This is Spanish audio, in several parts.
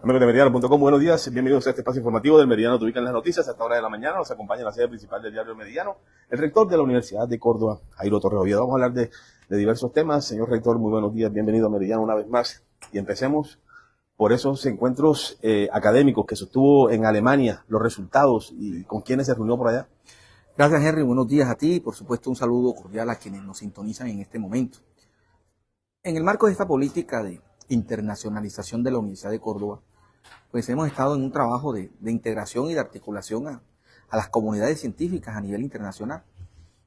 Amigos de Meridiano.com, buenos días, bienvenidos a este espacio informativo del Meridiano. Te ubican las noticias a esta hora de la mañana. Nos acompaña en la sede principal del diario Meridiano el rector de la Universidad de Córdoba, Jairo Torres. Vamos a hablar de diversos temas. Señor rector, muy buenos días, bienvenido a Meridiano una vez más. Y empecemos por esos encuentros académicos que sostuvo en Alemania, los resultados y con quienes se reunió por allá. Gracias, Henry. Buenos días a ti y, por supuesto, un saludo cordial a quienes nos sintonizan en este momento. En el marco de esta política de internacionalización de la Universidad de Córdoba, pues hemos estado en un trabajo de integración y de articulación a las comunidades científicas a nivel internacional.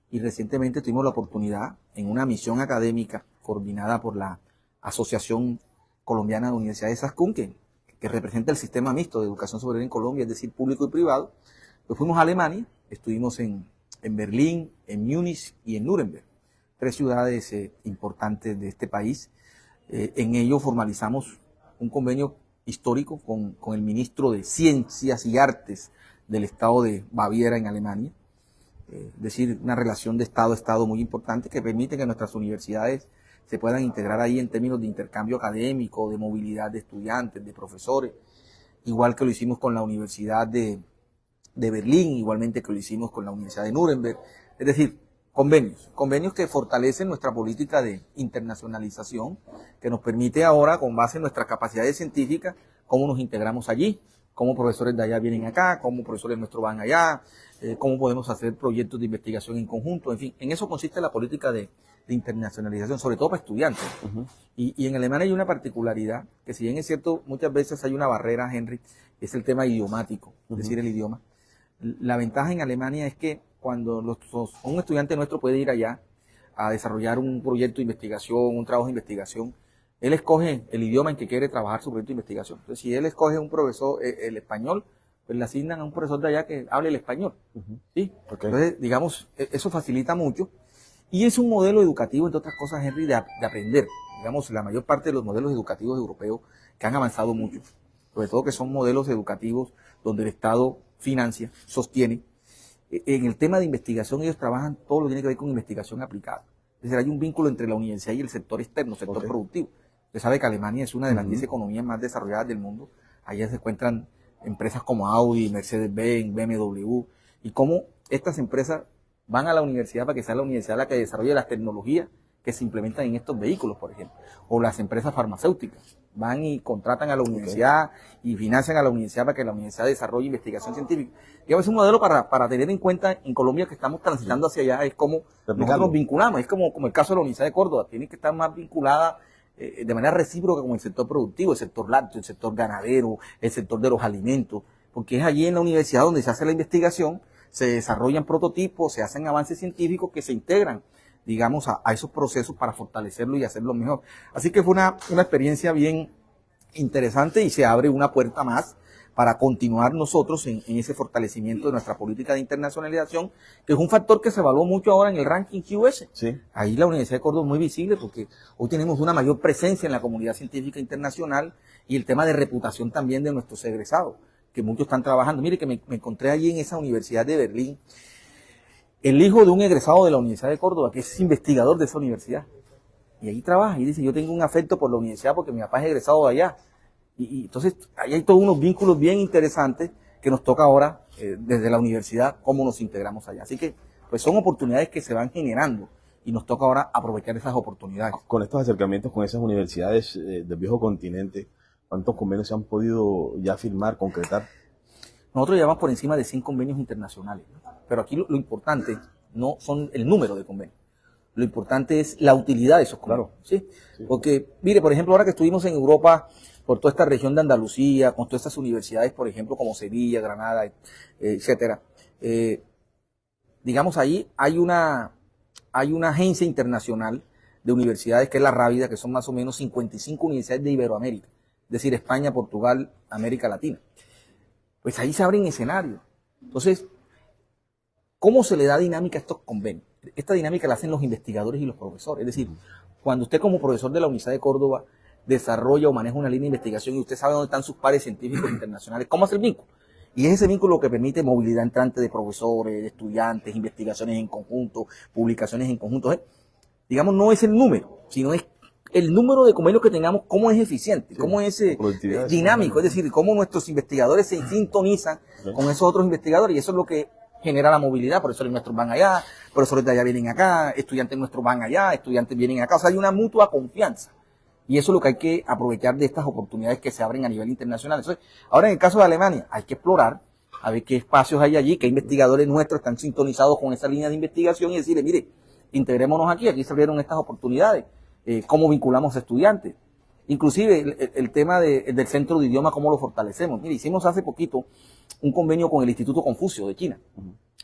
Y recientemente tuvimos la oportunidad, en una misión académica coordinada por la Asociación Colombiana de Universidades ASCUN, que representa el sistema mixto de educación superior en Colombia, es decir, público y privado. Pues fuimos a Alemania, estuvimos en Berlín, en Múnich y en Nuremberg, 3 ciudades importantes de este país. En ello formalizamos un convenio histórico con el ministro de Ciencias y Artes del estado de Baviera en Alemania, es decir, una relación de estado a estado muy importante que permite que nuestras universidades se puedan integrar ahí en términos de intercambio académico, de movilidad de estudiantes, de profesores, igual que lo hicimos con la Universidad de Berlín, igualmente que lo hicimos con la Universidad de Nuremberg, es decir, convenios que fortalecen nuestra política de internacionalización, que nos permite ahora, con base en nuestras capacidades científicas, cómo nos integramos allí, cómo profesores de allá vienen acá, cómo profesores nuestros van allá, cómo podemos hacer proyectos de investigación en conjunto, en fin, en eso consiste la política de internacionalización, sobre todo para estudiantes. Y en Alemania hay una particularidad, que si bien es cierto, muchas veces hay una barrera, Henry, es el tema idiomático, es decir, el idioma. La ventaja en Alemania es que cuando un estudiante nuestro puede ir allá a desarrollar un proyecto de investigación, un trabajo de investigación, él escoge el idioma en que quiere trabajar su proyecto de investigación. Entonces, si él escoge un profesor, el español, pues le asignan a un profesor de allá que hable el español. ¿Sí? Okay. Entonces, digamos, eso facilita mucho. Y es un modelo educativo, entre otras cosas, Henry, de aprender. Digamos, la mayor parte de los modelos educativos europeos que han avanzado mucho, sobre todo que son modelos educativos donde el Estado financia, sostiene. En el tema de investigación ellos trabajan todo lo que tiene que ver con investigación aplicada. Es decir, hay un vínculo entre la universidad y el sector externo, el sector productivo. Usted sabe que Alemania es una de las 10 economías más desarrolladas del mundo. Allá se encuentran empresas como Audi, Mercedes-Benz, BMW, y cómo estas empresas van a la universidad para que sea la universidad la que desarrolle las tecnologías que se implementan en estos vehículos, por ejemplo. O las empresas farmacéuticas van y contratan a la universidad y financian a la universidad para que la universidad desarrolle investigación científica. Digamos, es un modelo para tener en cuenta en Colombia que estamos transitando hacia allá, es como nosotros nos vinculamos, es como el caso de la Universidad de Córdoba, tiene que estar más vinculada de manera recíproca con el sector productivo, el sector lácteo, el sector ganadero, el sector de los alimentos, porque es allí en la universidad donde se hace la investigación, se desarrollan prototipos, se hacen avances científicos que se integran, digamos, a esos procesos para fortalecerlo y hacerlo mejor. Así que fue una experiencia bien interesante y se abre una puerta más para continuar nosotros en ese fortalecimiento de nuestra política de internacionalización, que es un factor que se evaluó mucho ahora en el ranking QS. Sí. Ahí la Universidad de Córdoba es muy visible porque hoy tenemos una mayor presencia en la comunidad científica internacional y el tema de reputación también de nuestros egresados, que muchos están trabajando. Mire que me encontré allí en esa Universidad de Berlín, el hijo de un egresado de la Universidad de Córdoba, que es investigador de esa universidad. Y ahí trabaja y dice, yo tengo un afecto por la universidad porque mi papá es egresado de allá. Y entonces, ahí hay todos unos vínculos bien interesantes que nos toca ahora, desde la universidad, cómo nos integramos allá. Así que, pues son oportunidades que se van generando y nos toca ahora aprovechar esas oportunidades. Con estos acercamientos con esas universidades del viejo continente, ¿cuántos convenios se han podido ya firmar, concretar? Nosotros llevamos por encima de 100 convenios internacionales, ¿no? Pero aquí lo importante no son el número de convenios. Lo importante es la utilidad de esos convenios. Claro. ¿Sí? Porque, mire, por ejemplo, ahora que estuvimos en Europa, por toda esta región de Andalucía, con todas estas universidades, por ejemplo, como Sevilla, Granada, etcétera, digamos, ahí hay una agencia internacional de universidades que es la Rábida, que son más o menos 55 universidades de Iberoamérica, es decir, España, Portugal, América Latina. Pues ahí se abren escenarios. Entonces, ¿cómo se le da dinámica a estos convenios? Esta dinámica la hacen los investigadores y los profesores. Es decir, cuando usted como profesor de la Universidad de Córdoba desarrolla o maneja una línea de investigación y usted sabe dónde están sus pares científicos internacionales, ¿cómo hace el vínculo? Y es ese vínculo que permite movilidad entrante de profesores, de estudiantes, investigaciones en conjunto, publicaciones en conjunto. Digamos, no es el número, sino es el número de convenios que tengamos, cómo es eficiente, sí, cómo es dinámico, es decir, cómo nuestros investigadores se sintonizan con esos otros investigadores, y eso es lo que genera la movilidad. Profesores nuestros van allá, profesores de allá vienen acá, estudiantes nuestros van allá, estudiantes vienen acá, o sea, hay una mutua confianza. Y eso es lo que hay que aprovechar de estas oportunidades que se abren a nivel internacional. Entonces, ahora en el caso de Alemania, hay que explorar, a ver qué espacios hay allí, qué investigadores nuestros están sintonizados con esa línea de investigación y decirle, mire, integrémonos aquí se abrieron estas oportunidades, cómo vinculamos a estudiantes. Inclusive el tema del centro de idioma, cómo lo fortalecemos. Mire, hicimos hace poquito un convenio con el Instituto Confucio de China.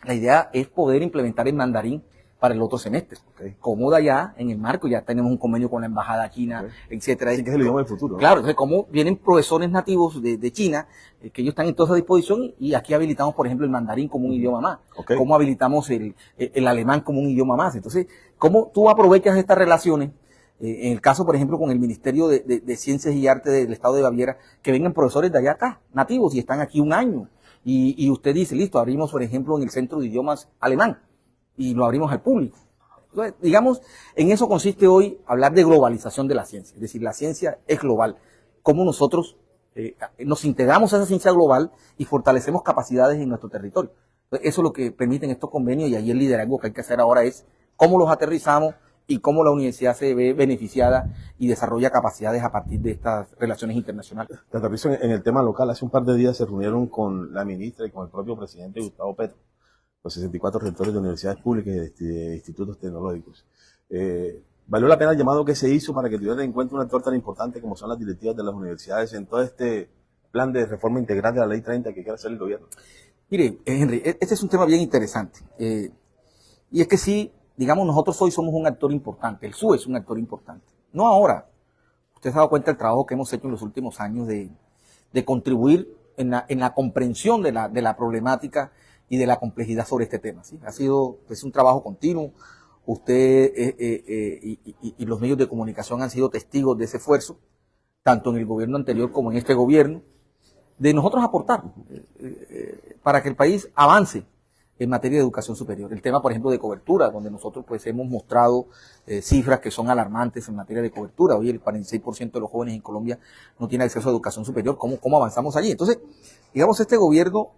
La idea es poder implementar el mandarín para el otro semestre. Como de allá, en el marco, ya tenemos un convenio con la embajada china, etcétera. Así que es el idioma del futuro. Claro, entonces como vienen profesores nativos de China, que ellos están en toda esa disposición, y aquí habilitamos, por ejemplo, el mandarín como un idioma más. Cómo habilitamos el alemán como un idioma más. Entonces, cómo tú aprovechas estas relaciones, en el caso, por ejemplo, con el Ministerio de Ciencias y Arte del Estado de Baviera, que vengan profesores de allá acá, nativos, y están aquí un año. Y usted dice, listo, abrimos, por ejemplo, en el Centro de Idiomas alemán, y lo abrimos al público. Entonces, digamos, en eso consiste hoy hablar de globalización de la ciencia. Es decir, la ciencia es global. Cómo nosotros nos integramos a esa ciencia global y fortalecemos capacidades en nuestro territorio. Entonces, eso es lo que permiten estos convenios, y ahí el liderazgo que hay que hacer ahora es cómo los aterrizamos y cómo la universidad se ve beneficiada y desarrolla capacidades a partir de estas relaciones internacionales. Te aterrizo en el tema local. Hace un par de días se reunieron con la ministra y con el propio presidente Gustavo Petro, los 64 rectores de universidades públicas y de institutos tecnológicos. ¿Valió la pena el llamado que se hizo para que tuvieran en cuenta un actor tan importante como son las directivas de las universidades en todo este plan de reforma integral de la Ley 30 que quiere hacer el gobierno? Mire, Henry, este es un tema bien interesante. Y es que sí, digamos, nosotros hoy somos un actor importante, el SUE es un actor importante. No ahora. Usted se ha dado cuenta del trabajo que hemos hecho en los últimos años de contribuir en la comprensión de la problemática y de la complejidad sobre este tema, ¿sí? Ha sido un trabajo continuo. Usted y los medios de comunicación han sido testigos de ese esfuerzo, tanto en el gobierno anterior como en este gobierno, de nosotros aportar para que el país avance en materia de educación superior. El tema, por ejemplo, de cobertura, donde nosotros pues hemos mostrado cifras que son alarmantes en materia de cobertura. Hoy el 46% de los jóvenes en Colombia no tiene acceso a educación superior. ¿Cómo avanzamos allí? Entonces, digamos, este gobierno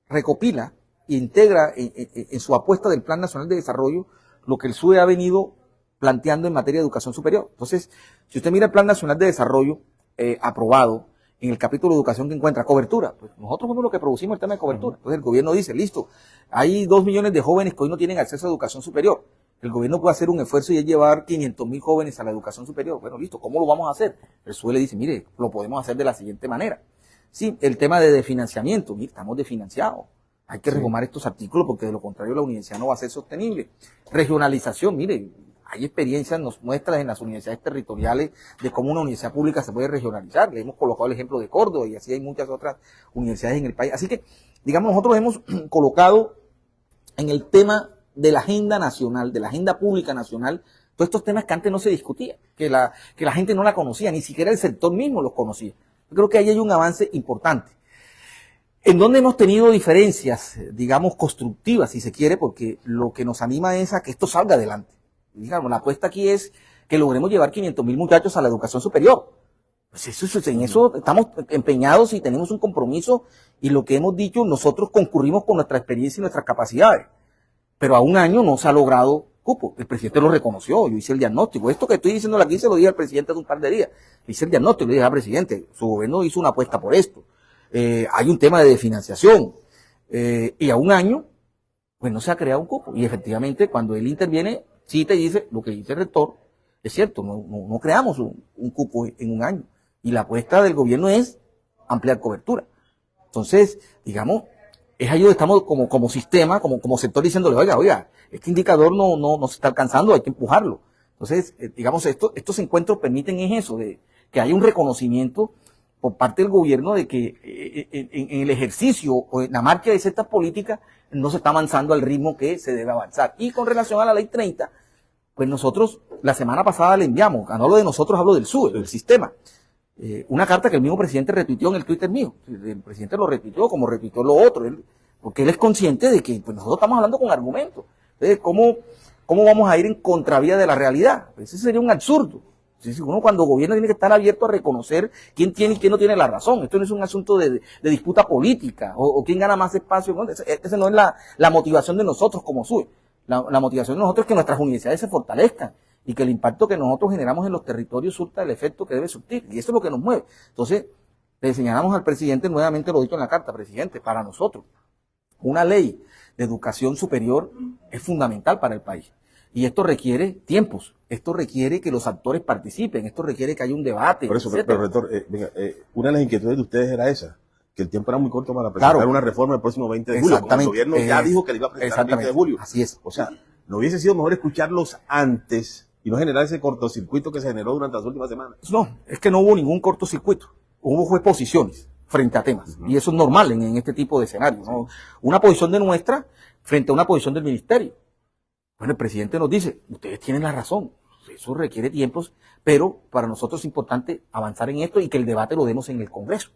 recopila e integra en su apuesta del Plan Nacional de Desarrollo lo que el SUE ha venido planteando en materia de educación superior. Entonces, si usted mira el Plan Nacional de Desarrollo aprobado, en el capítulo de educación que encuentra cobertura, pues nosotros somos los que producimos el tema de cobertura. Entonces el gobierno dice, listo, hay 2 millones de jóvenes que hoy no tienen acceso a educación superior. El gobierno puede hacer un esfuerzo y es llevar 500.000 jóvenes a la educación superior. Bueno, listo, ¿cómo lo vamos a hacer? El SUE le dice, mire, lo podemos hacer de la siguiente manera. Sí, el tema de financiamiento, mire, estamos desfinanciados. Hay que reformar estos artículos porque de lo contrario la universidad no va a ser sostenible. Regionalización, mire, hay experiencias, nos muestran en las universidades territoriales de cómo una universidad pública se puede regionalizar. Le hemos colocado el ejemplo de Córdoba y así hay muchas otras universidades en el país. Así que, digamos, nosotros hemos colocado en el tema de la agenda nacional, de la agenda pública nacional, todos estos temas que antes no se discutían, que la gente no la conocía, ni siquiera el sector mismo los conocía. Yo creo que ahí hay un avance importante. En donde hemos tenido diferencias, digamos, constructivas, si se quiere, porque lo que nos anima es a que esto salga adelante. Digamos, la apuesta aquí es que logremos llevar 500.000 muchachos a la educación superior. Pues en eso estamos empeñados y tenemos un compromiso, y lo que hemos dicho, nosotros concurrimos con nuestra experiencia y nuestras capacidades. Pero a un año no se ha logrado cupo. El presidente lo reconoció, yo hice el diagnóstico. Esto que estoy diciendo aquí se lo dije al presidente hace un par de días. Hice el diagnóstico, le dije al presidente, su gobierno hizo una apuesta por esto. Hay un tema de financiación. Y a un año, pues no se ha creado un cupo. Y efectivamente, cuando él interviene, cita y dice, lo que dice el rector, es cierto, no creamos un cupo en un año. Y la apuesta del gobierno es ampliar cobertura. Entonces, digamos, es ahí donde estamos como sistema, como sector diciéndole, oiga, este indicador no se está alcanzando, hay que empujarlo. Entonces, digamos, estos encuentros permiten eso, de que haya un reconocimiento por parte del gobierno de que en el ejercicio o en la marcha de ciertas políticas no se está avanzando al ritmo que se debe avanzar. Y con relación a la Ley 30, pues nosotros la semana pasada le enviamos, no hablo de nosotros, hablo del SUE, del sistema, una carta que el mismo presidente retuiteó en el Twitter mío. El presidente lo retuiteó como retuiteó lo otro, porque él es consciente de que pues, nosotros estamos hablando con argumentos. Entonces, ¿cómo vamos a ir en contravía de la realidad? Pues ese sería un absurdo. Entonces, uno cuando gobierna tiene que estar abierto a reconocer quién tiene y quién no tiene la razón. Esto no es un asunto de disputa política o quién gana más espacio. ¿No? Esa no es la motivación de nosotros como SUE. La motivación de nosotros es que nuestras universidades se fortalezcan y que el impacto que nosotros generamos en los territorios surta el efecto que debe surtir. Y eso es lo que nos mueve. Entonces, le señalamos al presidente, nuevamente lo he dicho en la carta, presidente, para nosotros, una ley de educación superior es fundamental para el país. Y esto requiere tiempos, esto requiere que los actores participen, esto requiere que haya un debate. Por eso, pero rector, una de las inquietudes de ustedes era esa, que el tiempo era muy corto para presentar una reforma el próximo 20 de julio. Como el gobierno ya dijo que le iba a presentar el 20 de julio. Así es. O sea, ¿no hubiese sido mejor escucharlos antes y no generar ese cortocircuito que se generó durante las últimas semanas? No, es que no hubo ningún cortocircuito, hubo posiciones frente a temas, y eso es normal en este tipo de escenarios, ¿no? Una posición de nuestra frente a una posición del ministerio. Bueno, el presidente nos dice, ustedes tienen la razón, eso requiere tiempos, pero para nosotros es importante avanzar en esto y que el debate lo demos en el Congreso.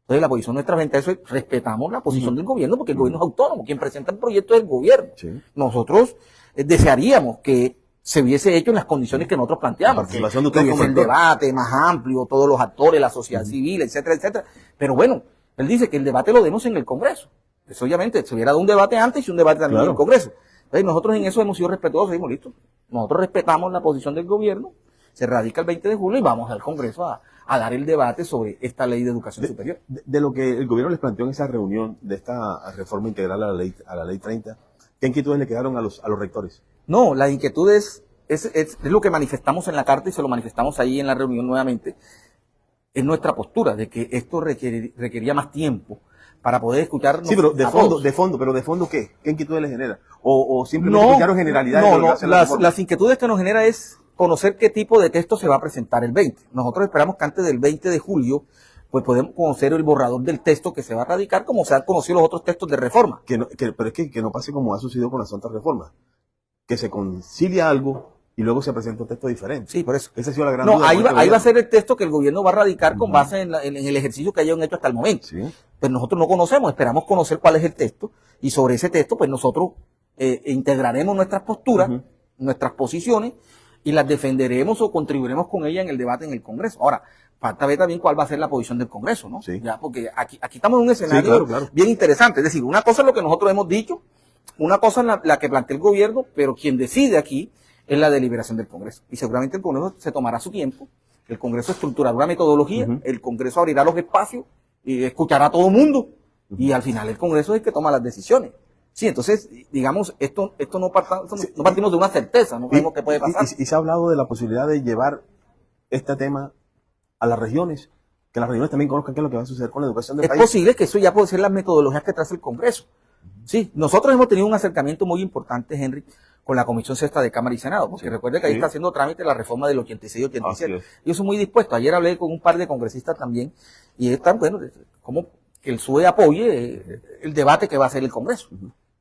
Entonces la posición nuestra frente a eso es, respetamos la posición del gobierno, porque el gobierno es autónomo, quien presenta el proyecto es el gobierno. Sí. Nosotros desearíamos que se hubiese hecho en las condiciones que nosotros planteamos, que hubiese el debate más amplio, todos los actores, la sociedad civil, etcétera, etcétera. Pero bueno, él dice que el debate lo demos en el Congreso. Pues obviamente se hubiera dado un debate antes y un debate también en el Congreso. Entonces nosotros en eso hemos sido respetuosos, seguimos listos. Nosotros respetamos la posición del gobierno, se radica el 20 de julio y vamos al Congreso a dar el debate sobre esta ley de educación superior. De lo que el gobierno les planteó en esa reunión de esta reforma integral a la ley 30, ¿qué inquietudes le quedaron a los rectores? No, la inquietud es lo que manifestamos en la carta y se lo manifestamos ahí en la reunión nuevamente. Es nuestra postura de que esto requería más tiempo para poder escucharnos. Sí, pero de fondo, ¿qué? ¿Qué inquietudes les genera? ¿O simplemente escucharon generalidades? Las inquietudes que nos genera es conocer qué tipo de texto se va a presentar el 20. Nosotros esperamos que antes del 20 de julio pues podemos conocer el borrador del texto que se va a radicar, como se han conocido los otros textos de reforma. Pero es que no pase como ha sucedido con las otras reformas, que se concilia algo y luego se presenta un texto diferente. Sí, por eso. Esa ha sido la gran duda. Ahí va a ser el texto que el gobierno va a radicar con base en el ejercicio que hayan hecho hasta el momento. Sí. Pues nosotros no conocemos, esperamos conocer cuál es el texto y sobre ese texto pues nosotros integraremos nuestras posturas, nuestras posiciones y las defenderemos o contribuiremos con ella en el debate en el Congreso. Ahora, falta ver también cuál va a ser la posición del Congreso, ¿no? Sí. Ya, porque aquí estamos en un escenario bien interesante. Es decir, una cosa es lo que nosotros hemos dicho, una cosa es la que plantea el gobierno, pero quien decide aquí es la deliberación del Congreso. Y seguramente el Congreso se tomará su tiempo, el Congreso estructurará una metodología, el Congreso abrirá los espacios y escuchará a todo el mundo. Y al final el Congreso es el que toma las decisiones. Sí, entonces, digamos, esto no partimos de una certeza, no sabemos qué puede pasar. Y se ha hablado de la posibilidad de llevar este tema a las regiones, que las regiones también conozcan qué es lo que va a suceder con la educación del país. Es posible que eso ya puede ser las metodologías que traza el Congreso. Sí, nosotros hemos tenido un acercamiento muy importante, Henry, con la Comisión Sexta de Cámara y Senado, porque recuerde que ahí está haciendo trámite la reforma del 86 y 87. Yo soy muy dispuesto. Ayer hablé con un par de congresistas también, y están, bueno, como que el SUE apoye el debate que va a hacer el Congreso.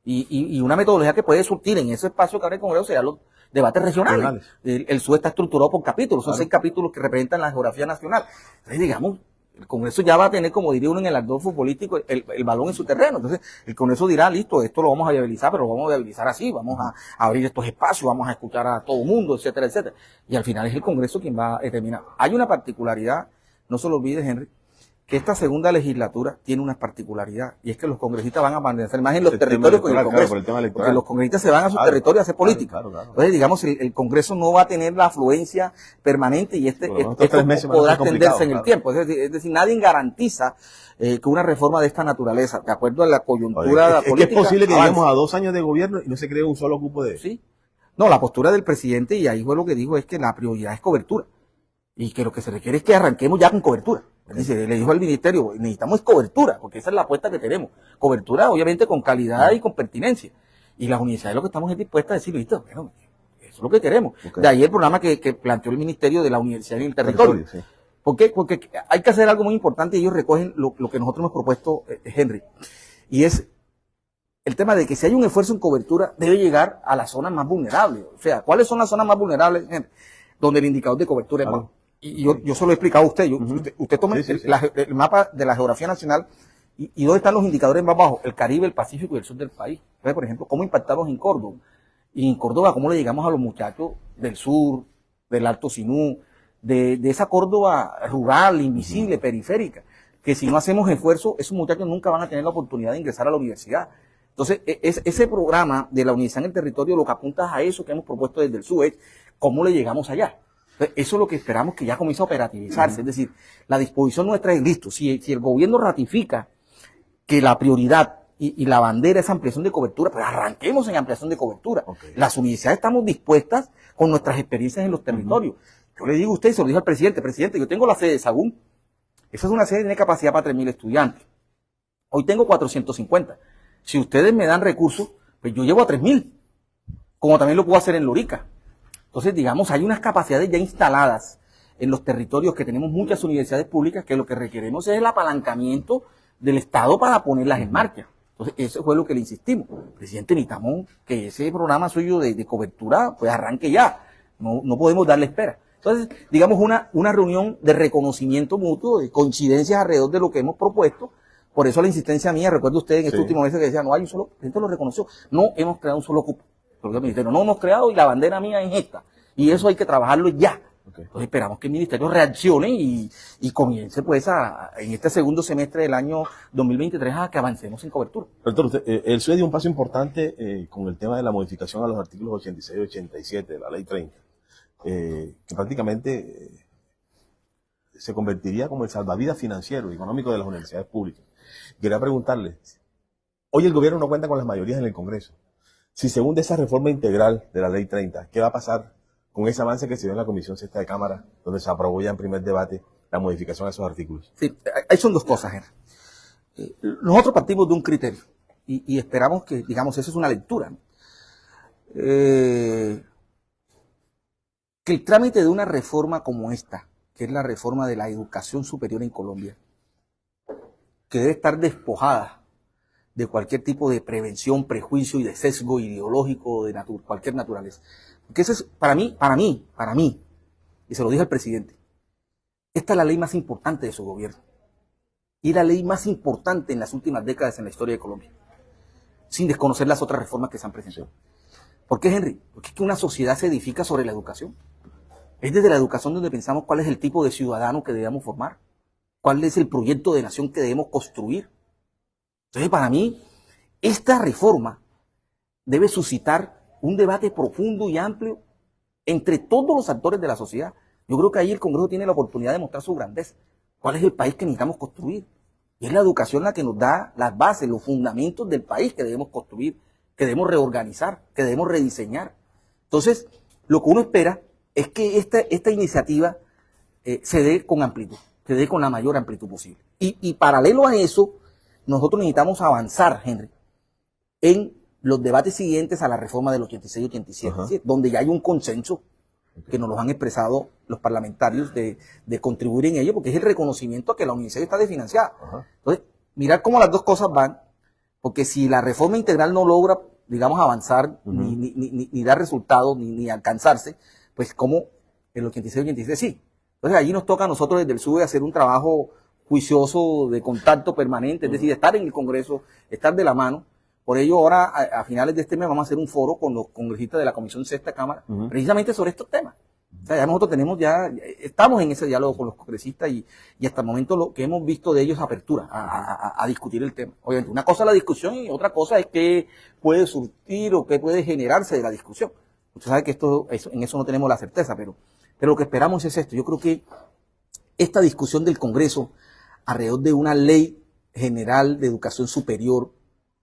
Y una metodología que puede surtir en ese espacio que abre el Congreso será los debates regionales. El SUE está estructurado por capítulos, son 6 capítulos que representan la geografía nacional. Entonces, digamos, el Congreso ya va a tener, como diría uno en el ardor futbolístico, el balón en su terreno. Entonces, el Congreso dirá, listo, esto lo vamos a viabilizar, pero lo vamos a viabilizar así, vamos a abrir estos espacios, vamos a escuchar a todo el mundo, etcétera, etcétera. Y al final es el Congreso quien va a determinar. Hay una particularidad, no se lo olvides, Henry, que esta segunda legislatura tiene una particularidad, y es que los congresistas van a permanecer más en los territorios que en el Congreso, porque los congresistas se van a sus territorios a hacer política. Entonces, digamos, el Congreso no va a tener la afluencia permanente y esto podrá extenderse en el tiempo. Es decir, nadie garantiza que una reforma de esta naturaleza, de acuerdo a la coyuntura política... Es que es posible que lleguemos a 2 años de gobierno y no se cree un solo cupo de... Sí. No, la postura del presidente, y ahí fue lo que dijo, es que la prioridad es cobertura. Y que lo que se requiere es que arranquemos ya con cobertura. Dice, le dijo al ministerio, necesitamos cobertura, porque esa es la apuesta que tenemos. Cobertura, obviamente, con calidad y con pertinencia. Y las universidades lo que estamos es dispuestas a decir, listo, bueno, eso es lo que queremos. De ahí el programa que planteó el ministerio de la universidad en el territorio. Sí. ¿Por qué? Porque hay que hacer algo muy importante y ellos recogen lo que nosotros hemos propuesto, Henry. Y es el tema de que si hay un esfuerzo en cobertura, debe llegar a las zonas más vulnerables. O sea, ¿cuáles son las zonas más vulnerables, Henry? Donde el indicador de cobertura es bajo. Y yo se lo he explicado a usted. Usted toma el mapa de la geografía nacional y dónde están los indicadores más bajos, el Caribe, el Pacífico y el sur del país. Entonces, por ejemplo, ¿cómo impactamos en Córdoba? Y en Córdoba, ¿cómo le llegamos a los muchachos del sur, del Alto Sinú, de esa Córdoba rural, invisible, periférica, que si no hacemos esfuerzo, esos muchachos nunca van a tener la oportunidad de ingresar a la universidad. Entonces, ese programa de la universidad en el territorio lo que apunta es a eso que hemos propuesto desde el SUET, cómo le llegamos allá. Entonces, eso es lo que esperamos que ya comience a operativizarse. Es decir, la disposición nuestra es listo. Si el gobierno ratifica que la prioridad y la bandera es ampliación de cobertura, pues arranquemos en ampliación de cobertura. Okay. Las universidades estamos dispuestas con nuestras experiencias en los territorios. Yo le digo a usted, se lo dije al presidente, yo tengo la sede de Sagún. Esa es una sede que tiene capacidad para 3.000 estudiantes. Hoy tengo 450. Si ustedes me dan recursos, pues yo llevo a 3.000, como también lo puedo hacer en Lorica. Entonces, digamos, hay unas capacidades ya instaladas en los territorios que tenemos muchas universidades públicas que lo que requeremos es el apalancamiento del Estado para ponerlas en marcha. Entonces, eso fue lo que le insistimos. Presidente, necesitamos que ese programa suyo de cobertura pues arranque ya. No podemos darle espera. Entonces, digamos, una reunión de reconocimiento mutuo, de coincidencias alrededor de lo que hemos propuesto. Por eso la insistencia mía, recuerda usted en estos últimos meses que decía, no hay un solo, la gente lo reconoció, no hemos creado un solo cupo. Porque el ministerio no hemos creado y la bandera mía es esta. Y eso hay que trabajarlo ya. Okay. Entonces esperamos que el ministerio reaccione y comience pues en este segundo semestre del año 2023 a que avancemos en cobertura. Doctor, el SUET dio un paso importante con el tema de la modificación a los artículos 86 y 87 de la Ley 30, que prácticamente se convertiría como el salvavidas financiero y económico de las universidades públicas. Quería preguntarle, hoy el gobierno no cuenta con las mayorías en el Congreso. Si se hunde esa reforma integral de la Ley 30, ¿qué va a pasar con ese avance que se dio en la Comisión Sexta de Cámara, donde se aprobó ya en primer debate la modificación de esos artículos? Sí, ahí son dos cosas, Henry. Nosotros partimos de un criterio y esperamos que, digamos, esa es una lectura, ¿no? Que el trámite de una reforma como esta, que es la reforma de la educación superior en Colombia, que debe estar despojada de cualquier tipo de prevención, prejuicio y de sesgo ideológico de cualquier naturaleza. Porque eso es, para mí, y se lo dije al presidente, esta es la ley más importante de su gobierno. Y la ley más importante en las últimas décadas en la historia de Colombia. Sin desconocer las otras reformas que se han presentado. ¿Por qué, Henry? Porque es que una sociedad se edifica sobre la educación. Es desde la educación donde pensamos cuál es el tipo de ciudadano que debemos formar. Cuál es el proyecto de nación que debemos construir. Entonces, para mí, esta reforma debe suscitar un debate profundo y amplio entre todos los actores de la sociedad. Yo creo que ahí el Congreso tiene la oportunidad de mostrar su grandeza. ¿Cuál es el país que necesitamos construir? Y es la educación la que nos da las bases, los fundamentos del país que debemos construir, que debemos reorganizar, que debemos rediseñar. Entonces, lo que uno espera es que esta iniciativa se dé con amplitud, se dé con la mayor amplitud posible. Y paralelo a eso, nosotros necesitamos avanzar, Henry, en los debates siguientes a la reforma del 86 y 87, ¿sí? Donde ya hay un consenso que nos lo han expresado los parlamentarios de contribuir en ello, porque es el reconocimiento a que la universidad está desfinanciada. Entonces, mirar cómo las dos cosas van, porque si la reforma integral no logra, digamos, avanzar, ni dar resultados, ni alcanzarse, pues como el 86 y 87 sí. Entonces, allí nos toca a nosotros desde el SUBE hacer un trabajo juicioso, de contacto permanente, es decir, estar en el Congreso, estar de la mano. Por ello, ahora, a finales de este mes, vamos a hacer un foro con los congresistas de la Comisión Sexta Cámara, precisamente sobre estos temas. O sea, ya nosotros estamos en ese diálogo con los congresistas y hasta el momento lo que hemos visto de ellos es apertura a discutir el tema. Obviamente, una cosa es la discusión y otra cosa es qué puede surtir o qué puede generarse de la discusión. Usted sabe que en eso no tenemos la certeza, pero lo que esperamos es esto. Yo creo que esta discusión del Congreso alrededor de una ley general de educación superior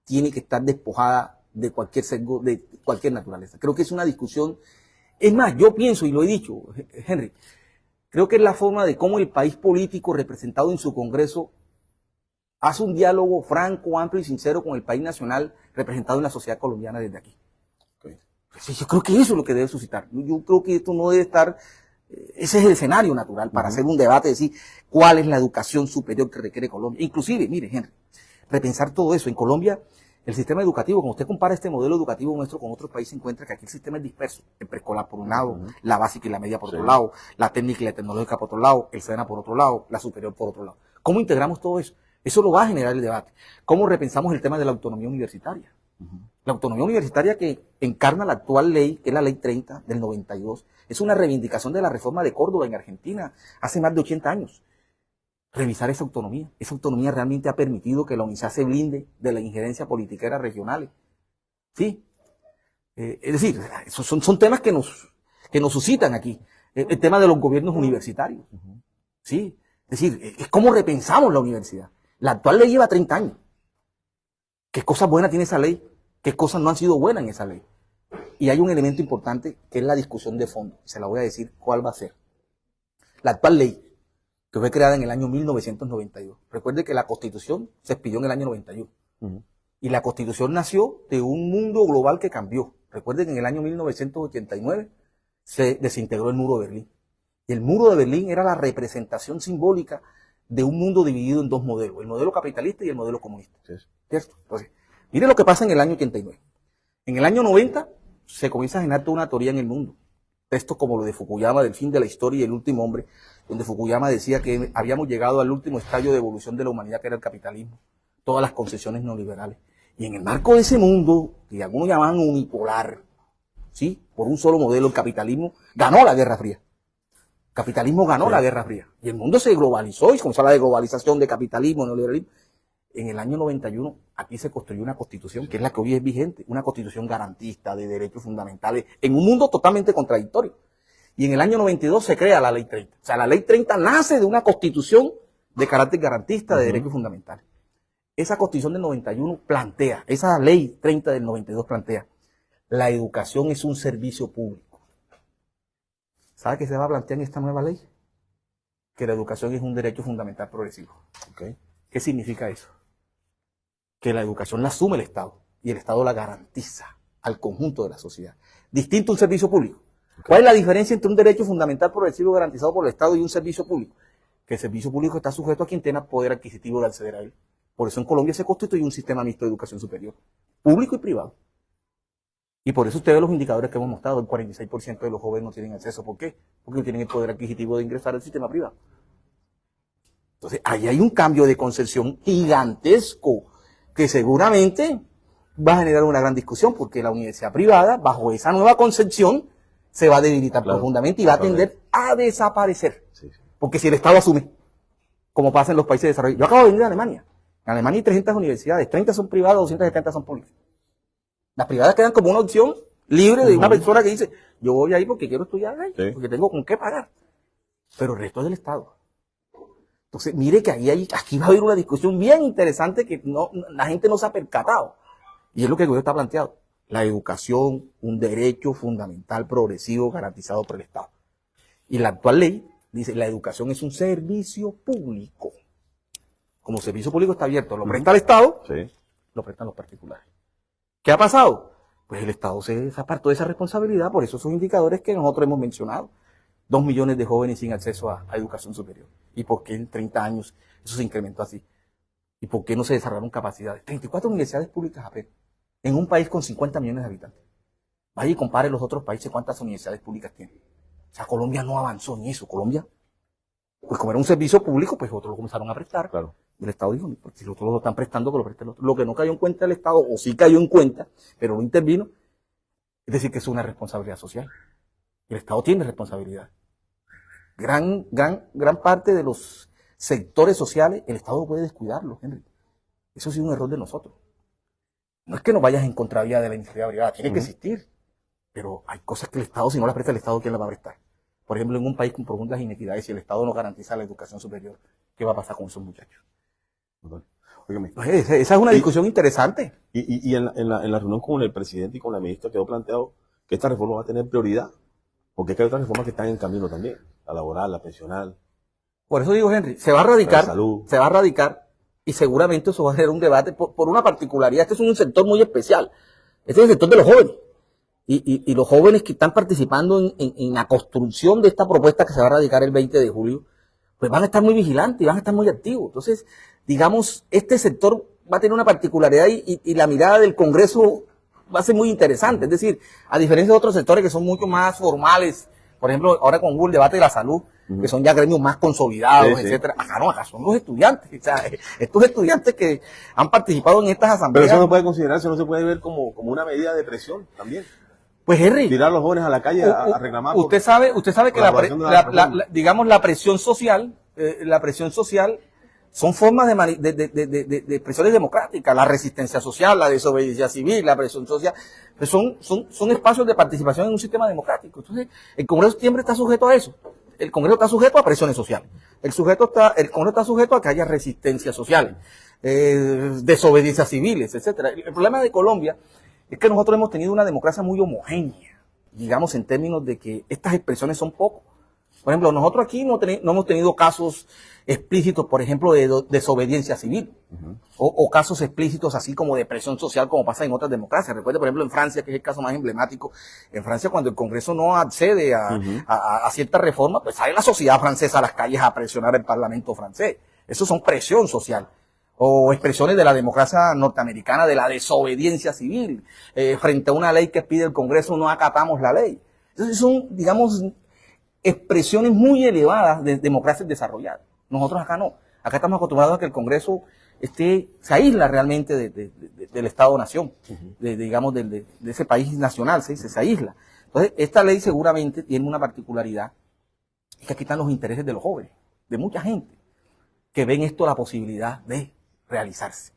tiene que estar despojada de cualquier sesgo, de cualquier naturaleza. Creo que es una discusión, es más, yo pienso, y lo he dicho, Henry, creo que es la forma de cómo el país político representado en su Congreso hace un diálogo franco, amplio y sincero con el país nacional representado en la sociedad colombiana desde aquí. Okay. Pues yo creo que eso es lo que debe suscitar. Yo creo que esto no debe estar, ese es el escenario natural para hacer un debate, decir cuál es la educación superior que requiere Colombia. Inclusive, mire, Henry, repensar todo eso. En Colombia, el sistema educativo, cuando usted compara este modelo educativo nuestro con otros países, encuentra que aquí el sistema es disperso. El preescolar por un lado, la básica y la media por otro lado, la técnica y la tecnológica por otro lado, el SENA por otro lado, la superior por otro lado. ¿Cómo integramos todo eso? Eso lo va a generar el debate. ¿Cómo repensamos el tema de la autonomía universitaria? La autonomía universitaria que encarna la actual ley, que es la Ley 30 del 92, es una reivindicación de la reforma de Córdoba en Argentina hace más de 80 años. Revisar esa autonomía realmente ha permitido que la UNISA se blinde de la injerencia politiquera regionales. ¿Sí? Es decir, son temas que nos suscitan aquí. El tema de los gobiernos universitarios. ¿Sí? Es decir, es cómo repensamos la universidad. La actual ley lleva 30 años. ¿Qué cosas buenas tiene esa ley? ¿Qué cosas no han sido buenas en esa ley? Y hay un elemento importante que es la discusión de fondo. Se la voy a decir cuál va a ser. La actual ley, que fue creada en el año 1992. Recuerde que la Constitución se expidió en el año 91. Y la Constitución nació de un mundo global que cambió. Recuerde que en el año 1989 se desintegró el muro de Berlín. Y el muro de Berlín era la representación simbólica de un mundo dividido en dos modelos, el modelo capitalista y el modelo comunista. ¿Cierto? Entonces, mire lo que pasa en el año 89. En el año 90 se comienza a generar toda una teoría en el mundo. Textos como lo de Fukuyama, del fin de la historia y el último hombre, donde Fukuyama decía que habíamos llegado al último estadio de evolución de la humanidad, que era el capitalismo, todas las concesiones neoliberales. Y en el marco de ese mundo, que algunos llamaban unipolar, ¿sí? Por un solo modelo, el capitalismo ganó la Guerra Fría. El capitalismo ganó la Guerra Fría. Y el mundo se globalizó y comenzó a hablar de globalización, de capitalismo, neoliberalismo. En el año 91, aquí se construyó una constitución, que es la que hoy es vigente, una constitución garantista de derechos fundamentales, en un mundo totalmente contradictorio. Y en el año 92 se crea la Ley 30. O sea, la Ley 30 nace de una constitución de carácter garantista de derechos fundamentales. Esa constitución del 91 plantea, esa Ley 30 del 92 plantea, la educación es un servicio público. ¿Sabe qué se va a plantear en esta nueva ley? Que la educación es un derecho fundamental progresivo. ¿Qué significa eso? Que la educación la asume el Estado y el Estado la garantiza al conjunto de la sociedad. Distinto a un servicio público. ¿Cuál es la diferencia entre un derecho fundamental progresivo garantizado por el Estado y un servicio público? Que el servicio público está sujeto a quien tenga poder adquisitivo de acceder a él. Por eso en Colombia se constituye un sistema mixto de educación superior, público y privado. Y por eso ustedes ven los indicadores que hemos mostrado, el 46% de los jóvenes no tienen acceso. ¿Por qué? Porque no tienen el poder adquisitivo de ingresar al sistema privado. Entonces, ahí hay un cambio de concepción gigantesco que seguramente va a generar una gran discusión, porque la universidad privada, bajo esa nueva concepción, se va a debilitar profundamente y va a tender a desaparecer. Porque si el Estado asume, como pasa en los países desarrollados. Yo acabo de venir de Alemania. En Alemania hay 300 universidades, 30 son privadas, 270 son públicas. Las privadas quedan como una opción libre de una persona que dice, yo voy ahí porque quiero estudiar ahí, porque tengo con qué pagar. Pero el resto es del Estado. Entonces, mire que aquí va a haber una discusión bien interesante que la gente no se ha percatado. Y es lo que el gobierno está planteado. La educación, un derecho fundamental progresivo garantizado por el Estado. Y la actual ley dice, la educación es un servicio público. Como servicio público está abierto, lo presta el Estado, lo prestan los particulares. ¿Qué ha pasado? Pues el Estado se apartó de esa responsabilidad, por eso esos indicadores que nosotros hemos mencionado. 2 millones de jóvenes sin acceso a educación superior. ¿Y por qué en 30 años eso se incrementó así? ¿Y por qué no se desarrollaron capacidades? 34 universidades públicas apenas, en un país con 50 millones de habitantes. Vaya y compare los otros países cuántas universidades públicas tienen. O sea, Colombia no avanzó en eso. Colombia, pues como era un servicio público, pues otros lo comenzaron a prestar. Claro. Y el Estado dijo, porque si los otros lo están prestando, que lo preste el otro. Lo que no cayó en cuenta el Estado, o sí cayó en cuenta, pero no intervino, es decir, que es una responsabilidad social. El Estado tiene responsabilidad. Gran parte de los sectores sociales, el Estado puede descuidarlos, Henry. Eso ha sido un error de nosotros. No es que nos vayas en contravía de la iniciativa privada, tiene que existir. Pero hay cosas que el Estado, si no las presta el Estado, ¿quién las va a prestar? Por ejemplo, en un país con profundas inequidades, si el Estado no garantiza la educación superior, ¿qué va a pasar con esos muchachos? Esa es una discusión interesante. Y en la reunión con el presidente y con la ministra quedó planteado que esta reforma va a tener prioridad, porque hay otras reformas que están en camino también, la laboral, la pensional. Por eso digo, Henry, se va a radicar y seguramente eso va a ser un debate por una particularidad. Este es un sector muy especial. Este es el sector de los jóvenes. Y los jóvenes que están participando en la construcción de esta propuesta que se va a radicar el 20 de julio, pues van a estar muy vigilantes y van a estar muy activos. Entonces, digamos, este sector va a tener una particularidad y la mirada del Congreso va a ser muy interesante. Es decir, a diferencia de otros sectores que son mucho más formales, por ejemplo, ahora con el debate de la salud, que son ya gremios más consolidados, Sí, sí. etcétera. Acá no, acá son los estudiantes. O sea, estos estudiantes que han participado en estas Pero asambleas. eso no puede considerarse, no se puede ver como una medida de presión también. Pues Henry, Tirar a los jóvenes a la calle a reclamar. usted sabe que digamos la presión social, son formas de expresiones democráticas, la resistencia social, la desobediencia civil, la presión social, pues son espacios de participación en un sistema democrático. Entonces, el Congreso siempre está sujeto a eso. El Congreso está sujeto a presiones sociales. El Congreso está sujeto a que haya resistencia social, desobediencia civiles, etcétera. El problema de Colombia es que nosotros hemos tenido una democracia muy homogénea, digamos, en términos de que estas expresiones son pocos. Por ejemplo, nosotros aquí no hemos tenido casos explícitos, por ejemplo, de desobediencia civil, o casos explícitos así como de presión social, como pasa en otras democracias. Recuerde, por ejemplo, en Francia, que es el caso más emblemático. En Francia, cuando el Congreso no accede a cierta reforma, pues sale la sociedad francesa a las calles a presionar al Parlamento francés. Eso son presión social. O expresiones de la democracia norteamericana, de la desobediencia civil. Frente a una ley que pide el Congreso, no acatamos la ley. Entonces son, digamos, expresiones muy elevadas de democracias desarrolladas. Nosotros acá no. Acá estamos acostumbrados a que el Congreso se aísla realmente del Estado-Nación, digamos, de ese país nacional, se aísla. Entonces, esta ley seguramente tiene una particularidad, es que aquí están los intereses de los jóvenes, de mucha gente, que ven esto la posibilidad de realizarse.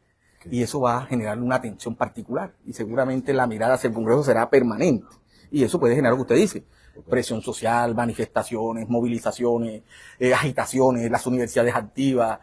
Y eso va a generar una atención particular, y seguramente la mirada hacia el Congreso será permanente. Y eso puede generar lo que usted dice, presión social, manifestaciones, movilizaciones, agitaciones, las universidades activas,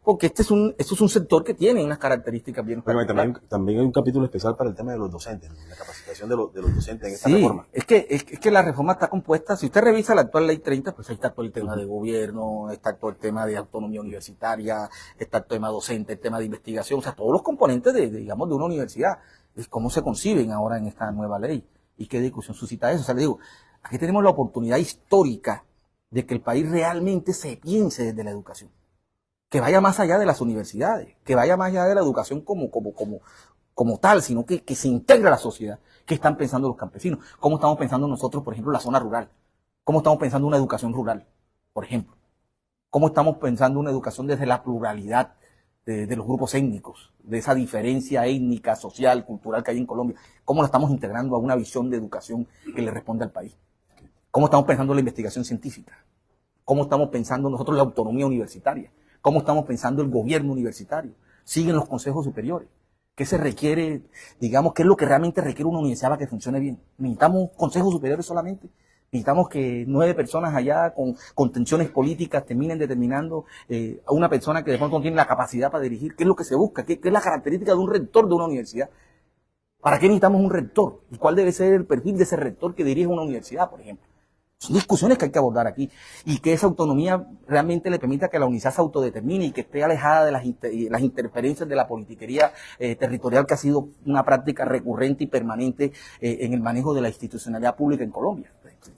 porque esto es un sector que tiene unas características bien particulares. También hay un capítulo especial para el tema de los docentes, la capacitación de los docentes en esta reforma. Es que la reforma está compuesta, si usted revisa la actual ley 30, pues ahí está todo el tema de gobierno, está todo el tema de autonomía universitaria, está el tema docente, el tema de investigación, o sea, todos los componentes digamos, de una universidad, es cómo se conciben ahora en esta nueva ley. ¿Y qué discusión suscita eso? O sea, le digo, aquí tenemos la oportunidad histórica de que el país realmente se piense desde la educación, que vaya más allá de las universidades, que vaya más allá de la educación como tal, sino que se integre a la sociedad. ¿Qué están pensando los campesinos? ¿Cómo estamos pensando nosotros, por ejemplo, en la zona rural? ¿Cómo estamos pensando una educación rural, por ejemplo? ¿Cómo estamos pensando una educación desde la pluralidad de los grupos étnicos, de esa diferencia étnica, social, cultural que hay en Colombia? ¿Cómo la estamos integrando a una visión de educación que le responde al país? ¿Cómo estamos pensando la investigación científica? ¿Cómo estamos pensando nosotros la autonomía universitaria? ¿Cómo estamos pensando el gobierno universitario? ¿Siguen los consejos superiores? ¿Qué se requiere, digamos, qué es lo que realmente requiere una universidad para que funcione bien? ¿Necesitamos consejos superiores solamente? ¿Necesitamos que 9 personas allá con tensiones políticas terminen determinando a una persona que de pronto no tiene la capacidad para dirigir? ¿Qué es lo que se busca? ¿Qué es la característica de un rector de una universidad? ¿Para qué necesitamos un rector? ¿Y cuál debe ser el perfil de ese rector que dirige una universidad, por ejemplo? Son discusiones que hay que abordar aquí, y que esa autonomía realmente le permita que la universidad se autodetermine y que esté alejada de las interferencias de la politiquería territorial, que ha sido una práctica recurrente y permanente en el manejo de la institucionalidad pública en Colombia.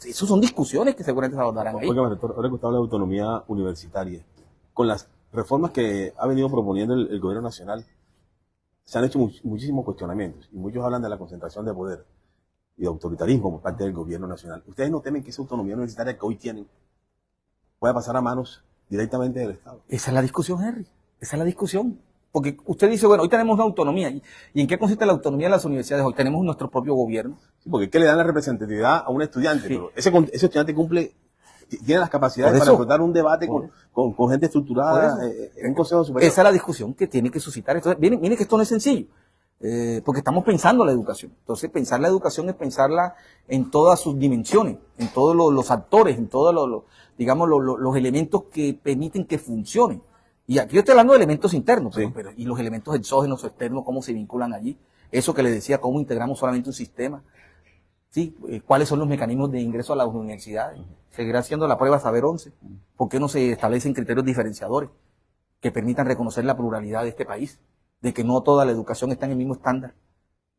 Esas son discusiones que seguramente se abordarán ahí. Oiga, rector, ahora que usted habla de autonomía universitaria, con las reformas que ha venido proponiendo el gobierno nacional, se han hecho muchísimos cuestionamientos, y muchos hablan de la concentración de poder y de autoritarismo por parte del gobierno nacional. ¿Ustedes no temen que esa autonomía universitaria que hoy tienen pueda pasar a manos directamente del Estado? Esa es la discusión, Henry. Esa es la discusión. Porque usted dice, bueno, hoy tenemos una autonomía. ¿Y en qué consiste la autonomía de las universidades? Hoy tenemos nuestro propio gobierno. Sí, porque es que le dan la representatividad a un estudiante, Sí. pero ese estudiante tiene las capacidades para afrontar un debate con gente estructurada en un consejo superior. Esa es la discusión que tiene que suscitar. Entonces, mire que esto no es sencillo. Porque estamos pensando la educación. Entonces, pensar la educación es pensarla en todas sus dimensiones, en todos los actores, en todos los elementos que permiten que funcione. Y aquí yo estoy hablando de elementos internos, Sí. pero y los elementos exógenos o externos, cómo se vinculan allí. Eso que le decía, cómo integramos solamente un sistema. ¿Sí? ¿Cuáles son los mecanismos de ingreso a las universidades? Seguirá siendo la prueba Saber 11. ¿Por qué no se establecen criterios diferenciadores que permitan reconocer la pluralidad de este país? De que no toda la educación está en el mismo estándar.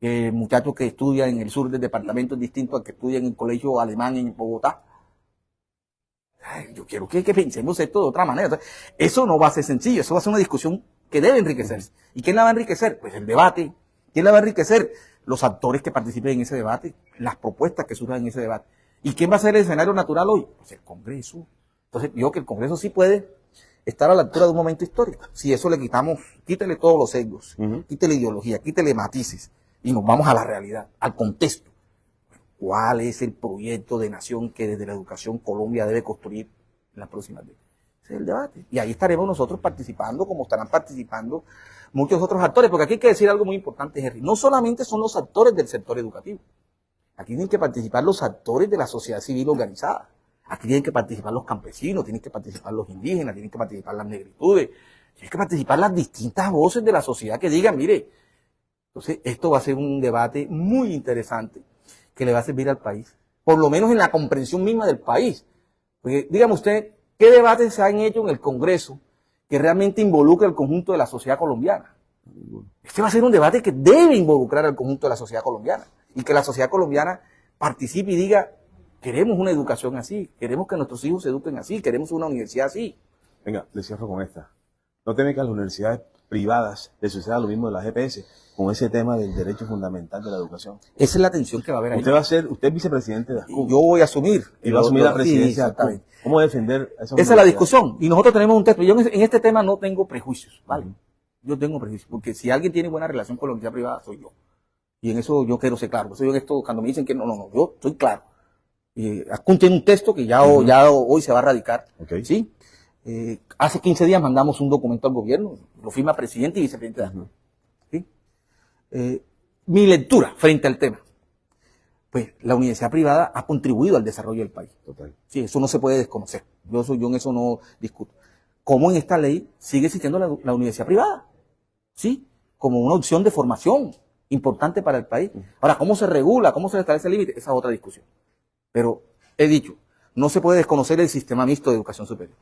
Muchachos que estudian en el sur del departamento es distinto al que estudian en el colegio alemán en Bogotá. Yo quiero que pensemos esto de otra manera. Entonces, eso no va a ser sencillo, eso va a ser una discusión que debe enriquecerse. ¿Y quién la va a enriquecer? Pues el debate. ¿Quién la va a enriquecer? Los actores que participen en ese debate, las propuestas que surjan en ese debate. ¿Y quién va a ser el escenario natural hoy? Pues el Congreso. Entonces, yo que el Congreso sí puede estar a la altura de un momento histórico. Si eso le quitamos, quítele todos los sesgos, quítele ideología, quítele matices, y nos vamos a la realidad, al contexto. ¿Cuál es el proyecto de nación que desde la educación Colombia debe construir en las próximas décadas? Ese es el debate. Y ahí estaremos nosotros participando, como estarán participando muchos otros actores, porque aquí hay que decir algo muy importante, Henry. No solamente son los actores del sector educativo. Aquí tienen que participar los actores de la sociedad civil organizada. Aquí tienen que participar los campesinos, tienen que participar los indígenas, tienen que participar las negritudes, tienen que participar las distintas voces de la sociedad que digan, mire, entonces esto va a ser un debate muy interesante que le va a servir al país, por lo menos en la comprensión misma del país. Porque dígame usted, ¿qué debates se han hecho en el Congreso que realmente involucre al conjunto de la sociedad colombiana? Este va a ser un debate que debe involucrar al conjunto de la sociedad colombiana y que la sociedad colombiana participe y diga, queremos una educación así, queremos que nuestros hijos se eduquen así, queremos una universidad así. Venga, le cierro con esta. ¿No teme que a las universidades privadas les suceda lo mismo de la GPS con ese tema del derecho fundamental de la educación? Esa es la tensión que va a haber ahí. Usted es vicepresidente de ASCUB. Yo voy a asumir. Y va a asumir la presidencia de ASCUB. ¿Cómo defender esa Esa es la discusión. Y nosotros tenemos un texto. Yo en este tema no tengo prejuicios, ¿vale? Yo tengo prejuicios. Porque si alguien tiene buena relación con la universidad privada, soy yo. Y en eso yo quiero ser claro. Por eso yo en esto, cuando me dicen que no, yo soy claro. ASCUB tiene un texto que ya hoy se va a radicar. Okay. ¿Sí? Hace 15 días mandamos un documento al gobierno. Lo firma presidente y vicepresidente de ASCUB. ¿Sí? Mi lectura frente al tema. Pues la universidad privada ha contribuido al desarrollo del país. Total. Sí, eso no se puede desconocer. Yo en eso no discuto. ¿Cómo en esta ley sigue existiendo la universidad privada? Sí, como una opción de formación importante para el país. Ahora, ¿cómo se regula? ¿Cómo se establece el límite? Esa es otra discusión. Pero he dicho, no se puede desconocer el sistema mixto de educación superior.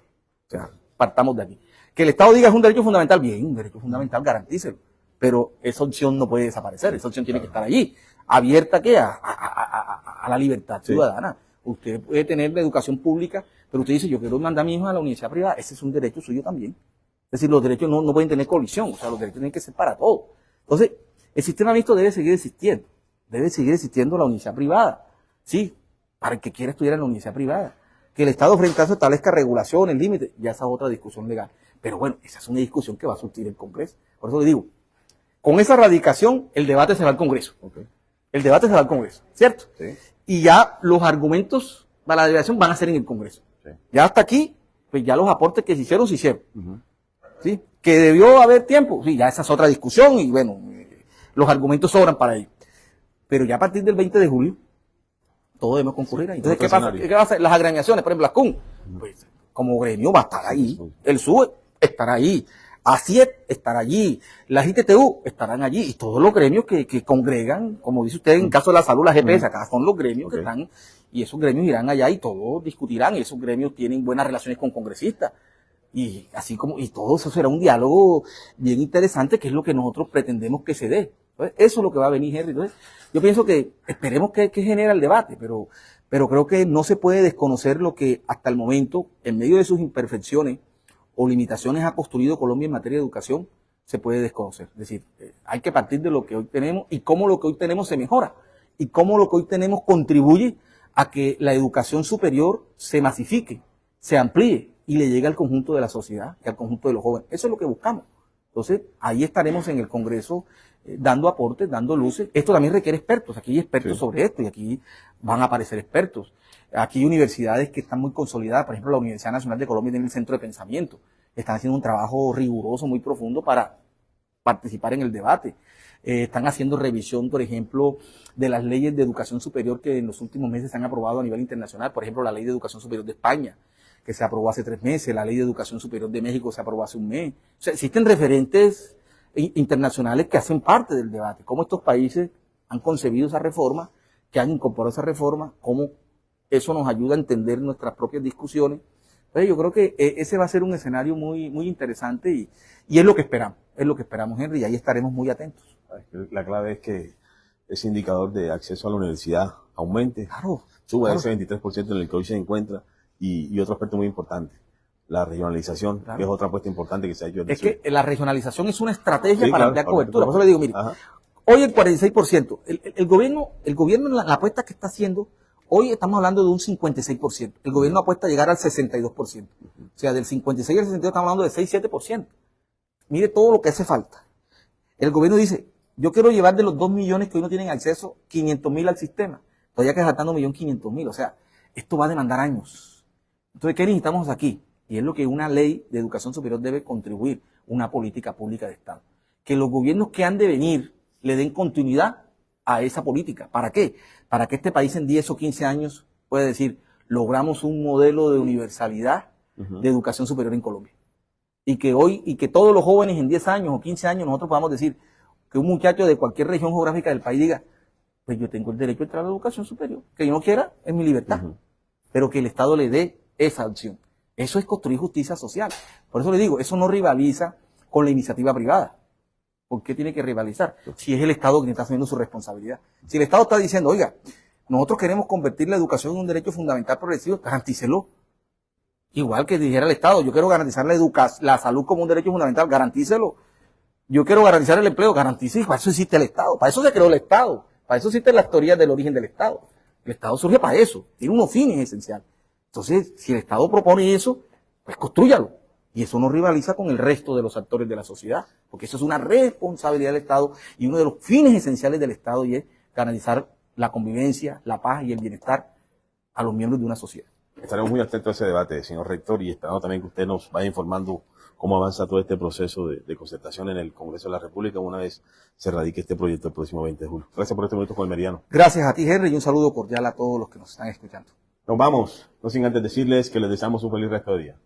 O sea, partamos de aquí. Que el Estado diga es un derecho fundamental, bien, un derecho fundamental, garantícelo. Pero esa opción no puede desaparecer, esa opción tiene que estar allí, abierta ¿qué? A la libertad ciudadana. Usted puede tener la educación pública, pero usted dice, yo quiero mandar a mi hijo a la universidad privada, ese es un derecho suyo también. Es decir, los derechos no pueden tener colisión, o sea, los derechos tienen que ser para todos. Entonces, el sistema mixto debe seguir existiendo la universidad privada, sí, para el que quiera estudiar en la universidad privada. Que el Estado frente a eso establezca regulaciones, límites, ya esa es otra discusión legal. Pero bueno, esa es una discusión que va a surtir el Congreso. Por eso le digo, con esa radicación, el debate se va al Congreso. Okay. El debate se va al Congreso, ¿cierto? Sí. Y ya los argumentos para la deliberación van a ser en el Congreso. Sí. Ya hasta aquí, pues ya los aportes que se hicieron. ¿Sí? Que debió haber tiempo, sí, ya esa es otra discusión y bueno, los argumentos sobran para ello. Pero ya a partir del 20 de julio, todo debemos concurrir ahí. Entonces, ¿qué pasa? ¿Qué va a hacer? Las agremiaciones, por ejemplo, las CUN, pues como gremio va a estar ahí, el SUE estará ahí, ACIET estará allí, las ITTU estarán allí, y todos los gremios que congregan, como dice usted en el caso de la salud, la GPS, acá son los gremios que están, y esos gremios irán allá y todos discutirán, y esos gremios tienen buenas relaciones con congresistas, y así como, y todo eso será un diálogo bien interesante, que es lo que nosotros pretendemos que se dé. Entonces, eso es lo que va a venir, Henry. Entonces, yo pienso que esperemos que genera el debate, pero creo que no se puede desconocer lo que hasta el momento, en medio de sus imperfecciones o limitaciones ha construido Colombia en materia de educación, se puede desconocer. Es decir, hay que partir de lo que hoy tenemos y cómo lo que hoy tenemos se mejora y cómo lo que hoy tenemos contribuye a que la educación superior se masifique, se amplíe y le llegue al conjunto de la sociedad y al conjunto de los jóvenes. Eso es lo que buscamos. Entonces, ahí estaremos en el Congreso dando aportes, dando luces. Esto también requiere expertos. Aquí hay expertos sobre esto y aquí van a aparecer expertos. Aquí hay universidades que están muy consolidadas. Por ejemplo, la Universidad Nacional de Colombia tiene el Centro de Pensamiento. Están haciendo un trabajo riguroso, muy profundo para participar en el debate. Están haciendo revisión, por ejemplo, de las leyes de educación superior que en los últimos meses se han aprobado a nivel internacional. Por ejemplo, la Ley de Educación Superior de España, que se aprobó hace 3 meses. La Ley de Educación Superior de México se aprobó hace 1 mes. O sea, existen referentes internacionales que hacen parte del debate. Cómo estos países han concebido esa reforma, que han incorporado esa reforma, cómo eso nos ayuda a entender nuestras propias discusiones. Entonces yo creo que ese va a ser un escenario muy, muy interesante y es lo que esperamos, Henry, y ahí estaremos muy atentos. La clave es que ese indicador de acceso a la universidad aumente, claro. suba ese 23% en el que hoy se encuentra y otro aspecto muy importante, la regionalización, que es otra apuesta importante que se ha hecho. Es que la regionalización es una estrategia para ampliar cobertura. Por eso le digo, mire, hoy el 46%, el gobierno la apuesta que está haciendo, Hoy estamos hablando de un 56%. El gobierno apuesta a llegar al 62%. O sea, del 56 al 62 estamos hablando de 6-7%. Mire todo lo que hace falta. El gobierno dice, yo quiero llevar de los 2 millones que hoy no tienen acceso, 500.000 al sistema. Todavía que faltando 1.500.000. O sea, esto va a demandar años. Entonces, ¿qué necesitamos aquí? Y es lo que una ley de educación superior debe contribuir, una política pública de Estado. Que los gobiernos que han de venir le den continuidad a esa política. ¿Para qué? Para que este país en 10 o 15 años pueda decir, logramos un modelo de universalidad de educación superior en Colombia. Y que todos los jóvenes en 10 años o 15 años nosotros podamos decir que un muchacho de cualquier región geográfica del país diga, pues yo tengo el derecho a entrar a la educación superior. Que yo no quiera, es mi libertad. Pero que el Estado le dé esa opción. Eso es construir justicia social. Por eso le digo, eso no rivaliza con la iniciativa privada. ¿Por qué tiene que rivalizar? Si es el Estado quien está asumiendo su responsabilidad. Si el Estado está diciendo, oiga, nosotros queremos convertir la educación en un derecho fundamental progresivo, garantícelo. Igual que dijera el Estado, yo quiero garantizar la salud como un derecho fundamental, garantícelo. Yo quiero garantizar el empleo, garantícelo. Para eso existe el Estado, para eso se creó el Estado, para eso existen las teorías del origen del Estado. El Estado surge para eso, tiene unos fines esenciales. Entonces, si el Estado propone eso, pues constrúyalo. Y eso no rivaliza con el resto de los actores de la sociedad, porque eso es una responsabilidad del Estado y uno de los fines esenciales del Estado y es garantizar la convivencia, la paz y el bienestar a los miembros de una sociedad. Estaremos muy atentos a ese debate, señor rector, y esperamos también que usted nos vaya informando cómo avanza todo este proceso de concertación en el Congreso de la República una vez se radique este proyecto el próximo 20 de julio. Gracias por este momento con el Meridiano. Gracias a ti, Henry, y un saludo cordial a todos los que nos están escuchando. Nos vamos, no sin antes decirles que les deseamos un feliz resto de día.